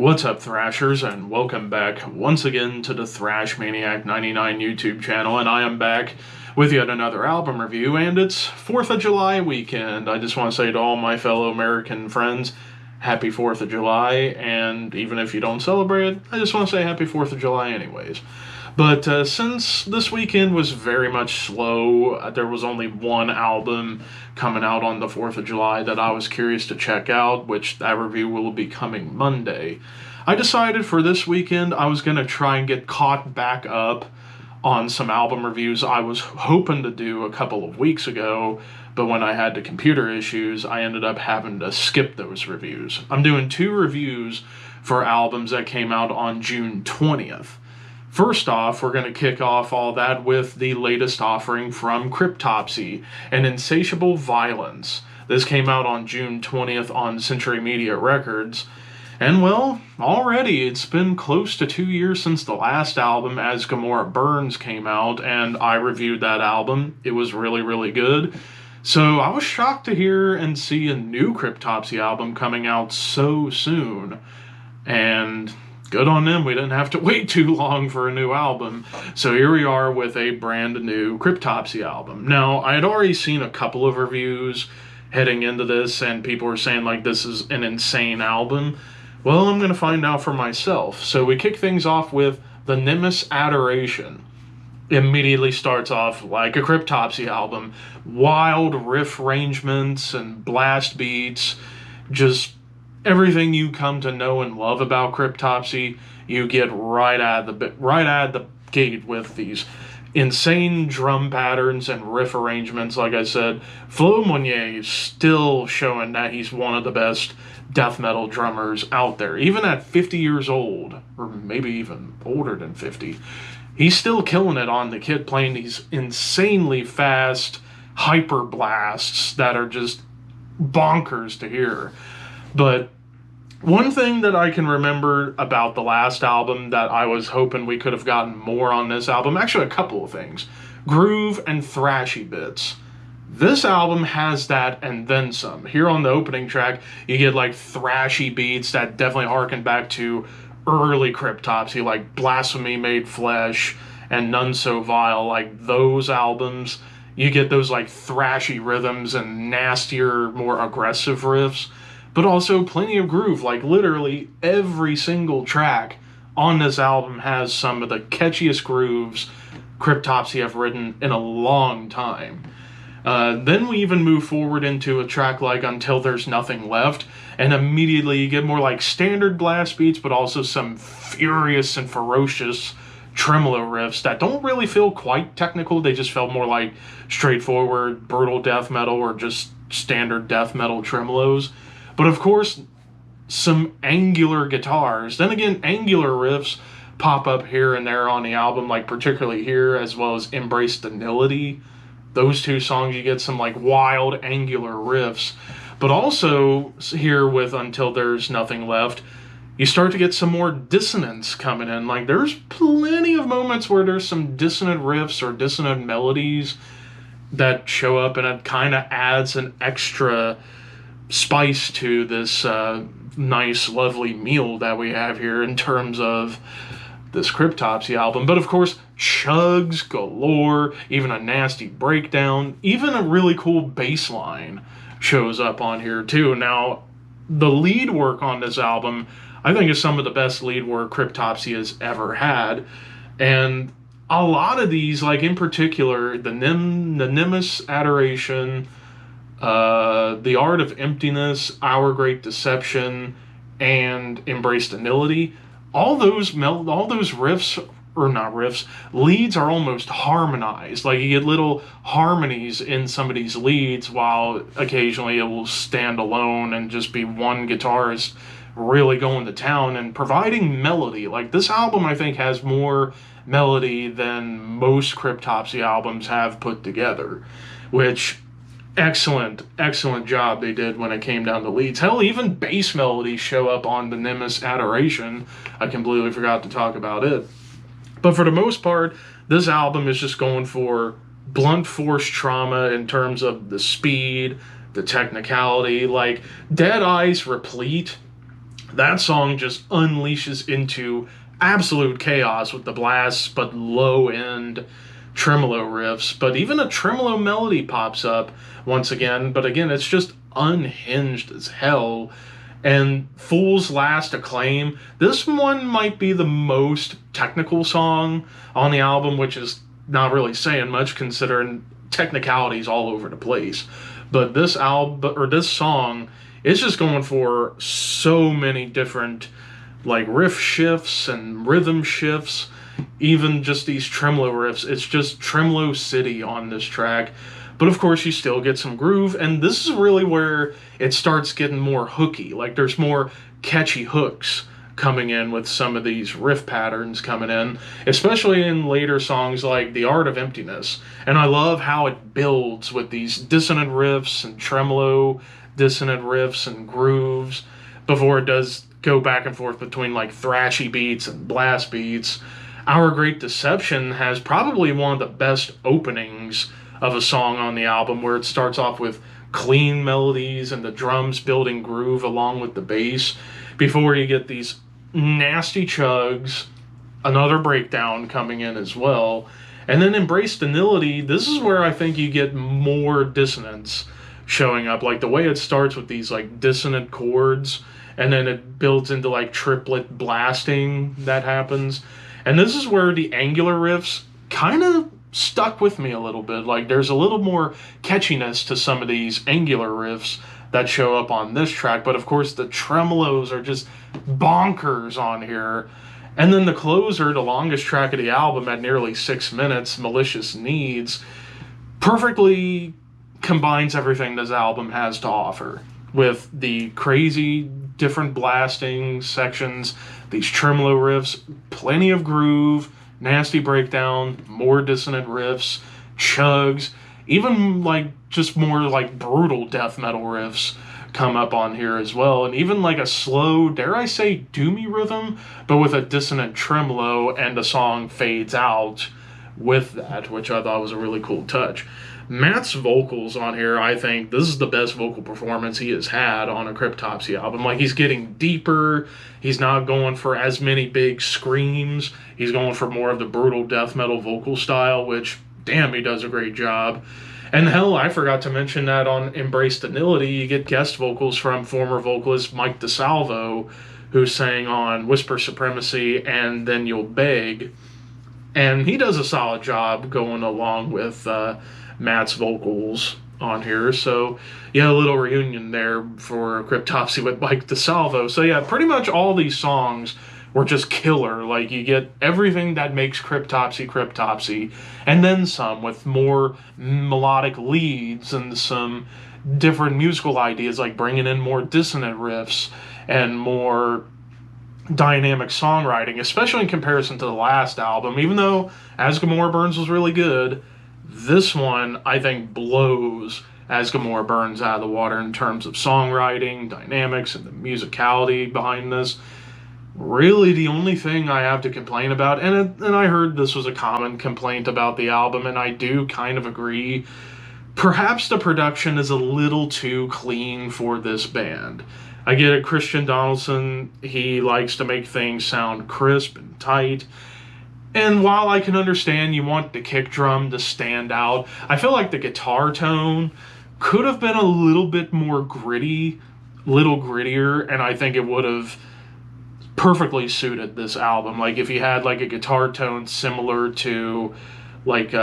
What's up, Thrashers, and welcome back once again to the Thrash Maniac 99 YouTube channel, and I am back with yet another album review, and it's 4th of July weekend. I just want to say to all my fellow American friends, happy 4th of July, and even if you don't celebrate it, I just want to say happy 4th of July anyways. But since this weekend was very much slow, there was only one album coming out on the 4th of July that I was curious to check out, which that review will be coming Monday. I decided for this weekend I was going to try and get caught back up on some album reviews I was hoping to do a couple of weeks ago, but when I had the computer issues, I ended up having to skip those reviews. I'm doing 2 reviews for albums that came out on June 20th. First off, we're going to kick off all that with the latest offering from Cryptopsy, an Insatiable Violence. This came out on June 20th on Century Media Records. And well, already it's been close to 2 years since the last album, As Gomorrah Burns, came out, and I reviewed that album. It was really, really good. So I was shocked to hear and see a new Cryptopsy album coming out so soon. And good on them, we didn't have to wait too long for a new album. So here we are with a brand new Cryptopsy album. Now, I had already seen a couple of reviews heading into this, and people were saying, like, this is an insane album. Well, I'm going to find out for myself. So we kick things off with The Nemesis Adoration. Immediately starts off like a Cryptopsy album. Wild riff arrangements and blast beats, just everything you come to know and love about Cryptopsy, you get right out of the gate with these insane drum patterns and riff arrangements. Like I said, Flo Monnier is still showing that he's one of the best death metal drummers out there. Even at 50 years old, or maybe even older than 50, he's still killing it on the kit, playing these insanely fast hyper blasts that are just bonkers to hear. But one thing that I can remember about the last album that I was hoping we could have gotten more on this album, actually a couple of things. Groove and thrashy bits. This album has that and then some. Here on the opening track, you get like thrashy beats that definitely harken back to early Cryptopsy, like Blasphemy Made Flesh and None So Vile. Like those albums, you get those like thrashy rhythms and nastier, more aggressive riffs. But also plenty of groove. Like literally every single track on this album has some of the catchiest grooves Cryptopsy have written in a long time. Then we even move forward into a track like Until There's Nothing Left, and immediately you get more like standard blast beats, but also some furious and ferocious tremolo riffs that don't really feel quite technical. They just felt more like straightforward, brutal death metal or just standard death metal tremolos. But of course, some angular guitars. Then again, angular riffs pop up here and there on the album, like particularly here, as well as Embrace Senility. Those 2 songs, you get some like wild angular riffs. But also here with Until There's Nothing Left, you start to get some more dissonance coming in. Like there's plenty of moments where there's some dissonant riffs or dissonant melodies that show up, and it kind of adds an extra spice to this nice, lovely meal that we have here in terms of this Cryptopsy album. But of course, chugs galore, even a nasty breakdown, even a really cool bass line shows up on here too. Now, the lead work on this album, I think, is some of the best lead work Cryptopsy has ever had. And a lot of these, like in particular, the Nemesis Adoration, The Art of Emptiness, Our Great Deception, and Embrace Senility, all those riffs, or not riffs, leads are almost harmonized. Like you get little harmonies in some of these leads, while occasionally it will stand alone and just be one guitarist really going to town and providing melody. Like this album, I think, has more melody than most Cryptopsy albums have put together, which excellent job they did when it came down to leads. Hell, even bass melodies show up on the Nemesis Adoration. I completely forgot to talk about it. But for the most part, this album is just going for blunt force trauma in terms of the speed, the technicality. Like Dead Eyes Replete That song just unleashes into absolute chaos with the blasts, but low end tremolo riffs. But even a tremolo melody pops up once again. But again, it's just unhinged as hell. And Fool's Last Acclaim, this one might be the most technical song on the album, which is not really saying much considering technicalities all over the place. But this album or this song is just going for so many different like riff shifts and rhythm shifts, even just these tremolo riffs. It's just tremolo city on this track. But of course, you still get some groove, and this is really where it starts getting more hooky. Like there's more catchy hooks coming in with some of these riff patterns coming in, especially in later songs like The Art of Emptiness. And I love how it builds with these dissonant riffs and tremolo dissonant riffs and grooves before it does go back and forth between like thrashy beats and blast beats. Our Great Deception has probably one of the best openings of a song on the album, where it starts off with clean melodies and the drums building groove along with the bass before you get these nasty chugs, another breakdown coming in as well. And then Embrace Senility, this is where I think you get more dissonance showing up. Like the way it starts with these like dissonant chords, and then it builds into like triplet blasting that happens. And this is where the angular riffs kind of stuck with me a little bit. Like there's a little more catchiness to some of these angular riffs that show up on this track, but of course the tremolos are just bonkers on here. And then the closer, the longest track of the album at nearly 6 minutes, Malicious Needs, perfectly combines everything this album has to offer, with the crazy different blasting sections, these tremolo riffs, plenty of groove, nasty breakdown, more dissonant riffs, chugs, even like just more like brutal death metal riffs come up on here as well, and even like a slow, dare I say, doomy rhythm, but with a dissonant tremolo, and the song fades out with that, which I thought was a really cool touch. Matt's vocals on here, I think this is the best vocal performance he has had on a Cryptopsy album. Like he's getting deeper, he's not going for as many big screams, he's going for more of the brutal death metal vocal style, which, damn, he does a great job. And hell, I forgot to mention that on Embrace Senility, you get guest vocals from former vocalist Mike DeSalvo, who sang on Whisper Supremacy and Then You'll Beg. And he does a solid job going along with Matt's vocals on here. So, yeah, a little reunion there for Cryptopsy with Mike DeSalvo. So, yeah, pretty much all these songs were just killer. Like, you get everything that makes Cryptopsy Cryptopsy, and then some, with more melodic leads and some different musical ideas, like bringing in more dissonant riffs and more dynamic songwriting, especially in comparison to the last album. Even though As Gomorrah Burns was really good, this one, I think, blows As Gomorrah Burns out of the water in terms of songwriting, dynamics, and the musicality behind this. Really, the only thing I have to complain about, and I heard this was a common complaint about the album, and I do kind of agree, perhaps the production is a little too clean for this band. I get it, Christian Donaldson, he likes to make things sound crisp and tight. And while I can understand you want the kick drum to stand out, I feel like the guitar tone could have been a little bit more gritty, little grittier, and I think it would have perfectly suited this album. Like if you had like a guitar tone similar to like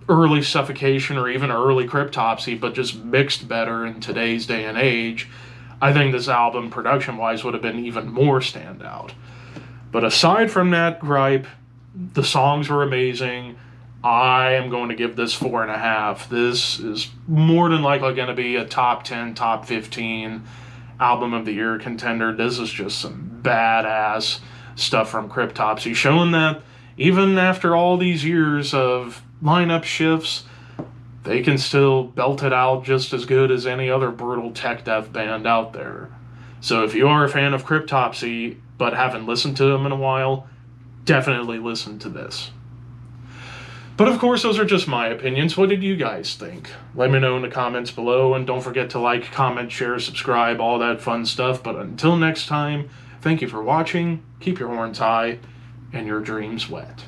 early Suffocation or even early Cryptopsy, but just mixed better in today's day and age, I think this album, production-wise, would have been even more standout. But aside from that gripe, the songs were amazing. I am going to give this 4.5. This is more than likely going to be a top 10, top 15 album of the year contender. This is just some badass stuff from Cryptopsy, showing that even after all these years of lineup shifts, they can still belt it out just as good as any other brutal tech death band out there. So if you are a fan of Cryptopsy but haven't listened to them in a while, definitely listen to this. But of course, those are just my opinions. What did you guys think? Let me know in the comments below, and don't forget to like, comment, share, subscribe, all that fun stuff. But until next time, thank you for watching, keep your horns high, and your dreams wet.